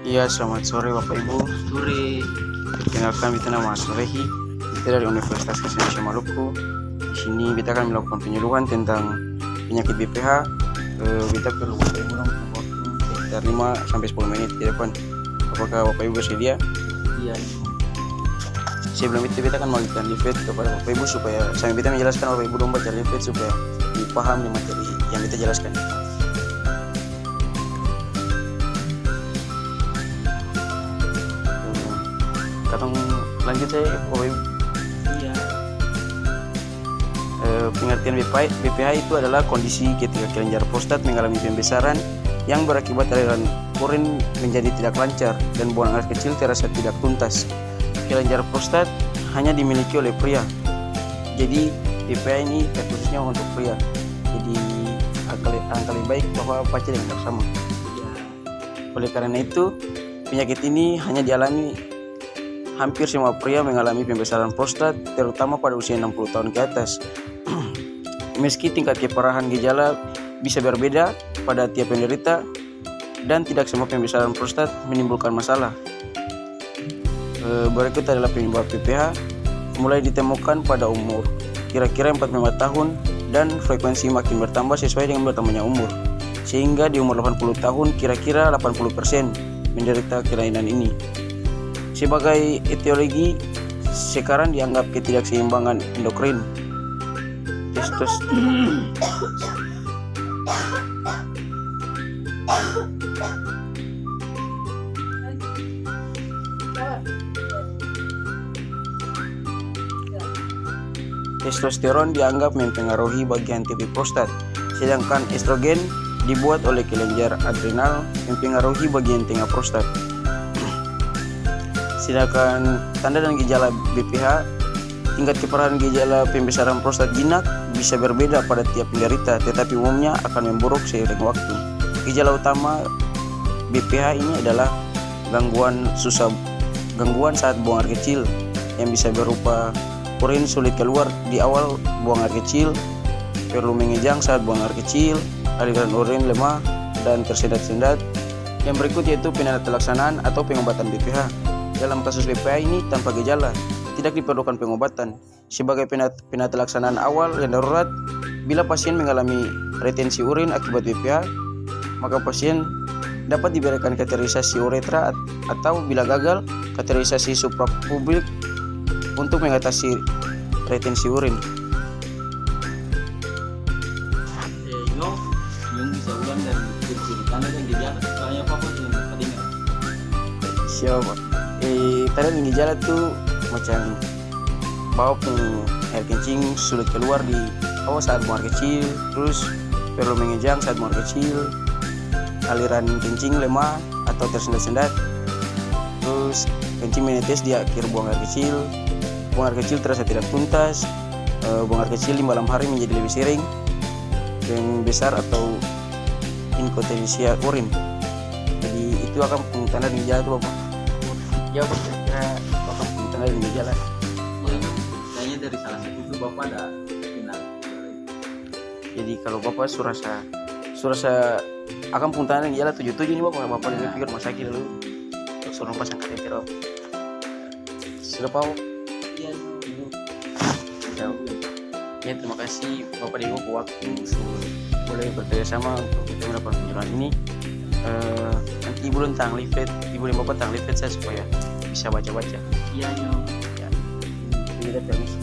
Iya, selamat sore Bapak Ibu. Sore. Perkenalkan, kita nama Sorehi. Kita dari Universitas Indonesia Maluku. Di sini kita akan melakukan penyuluhan tentang penyakit BPH. Kita perlu Bapak Ibu waktu sekitar 5 sampai 10 menit ke depan. Apakah Bapak Ibu bersedia? Iya. Sebelum itu kita akan memberikan leaflet kepada Bapak Ibu supaya sambil kita menjelaskan Bapak Ibu membaca leaflet supaya dipahami materi yang kita jelaskan. Katong lanjut saya Bapak Ibu. Iya. Pengertian BPH itu adalah kondisi ketika kelenjar prostat mengalami pembesaran yang berakibat aliran urin menjadi tidak lancar dan buang air kecil terasa tidak tuntas. Kelenjar prostat hanya dimiliki oleh pria. Jadi BPH ini khususnya untuk pria. Jadi angka lebih baik bahwa pacar yang bersama. Iya. Oleh karena itu penyakit ini hanya dialami hampir semua pria mengalami pembesaran prostat, terutama pada usia 60 tahun ke atas. Meski tingkat keparahan gejala bisa berbeda pada tiap penderita dan tidak semua pembesaran prostat menimbulkan masalah. Berikut adalah penyebab BPH. Mulai ditemukan pada umur kira-kira 45 tahun dan frekuensi makin bertambah sesuai dengan bertambahnya umur. Sehingga di umur 80 tahun kira-kira 80% menderita kelainan ini. Sebagai etiologi, sekarang dianggap ketidakseimbangan endokrin. Testosteron dianggap mempengaruhi bagian tepi prostat, sedangkan estrogen dibuat oleh kelenjar adrenal mempengaruhi bagian tengah prostat. Sedangkan tanda dan gejala BPH, tingkat keparahan gejala pembesaran prostat jinak bisa berbeda pada tiap penderita, tetapi umumnya akan memburuk seiring waktu. Gejala utama BPH ini adalah gangguan saat buang air kecil yang bisa berupa urin sulit keluar di awal buang air kecil, perlu mengejang saat buang air kecil, aliran urin lemah dan tersendat-sendat. Yang berikut yaitu penata-laksanaan atau pengobatan BPH. Dalam kasus BPH ini tanpa gejala, tidak diperlukan pengobatan. Sebagai penata-laksanaan awal dan darurat, bila pasien mengalami retensi urin akibat BPH, maka pasien dapat diberikan kateterisasi uretra atau bila gagal, kateterisasi suprapubic untuk mengatasi retensi urin. Yang bisa ulang dan tanda dan gejala. Soalnya apa yang terdengar? Siapa? Tanda dan gejala tuh macam bau air kencing sulit keluar di awal saat buang air kecil, terus perlu mengejang saat buang air kecil, aliran kencing lemah atau tersendat-sendat, terus kencing menetes di akhir buang air kecil, buang air kecil terasa tidak tuntas, buang air kecil di malam hari menjadi lebih sering, yang besar atau inkontinensia urin. Jadi itu akan tanda dan gejala itu Bapak. Ya kira Bapak tanda dan gejala. Kayaknya dari salah satu itu Bapak ada kenal. Jadi kalau Bapak surasa akan tanda dan gejala 77 ini Bapak dari pikir rumah sakit lalu suruh pasang kateter. Sudah Pak? Iya. Ya, terima kasih Bapak Dewo waktu boleh bekerjasama untuk kita melakukan penyuluhan ini. Nanti Ibu tentang leaflet, Ibu dan Bapak tentang leaflet saya supaya bisa baca-baca. Iya. Ya, ini kita permisi.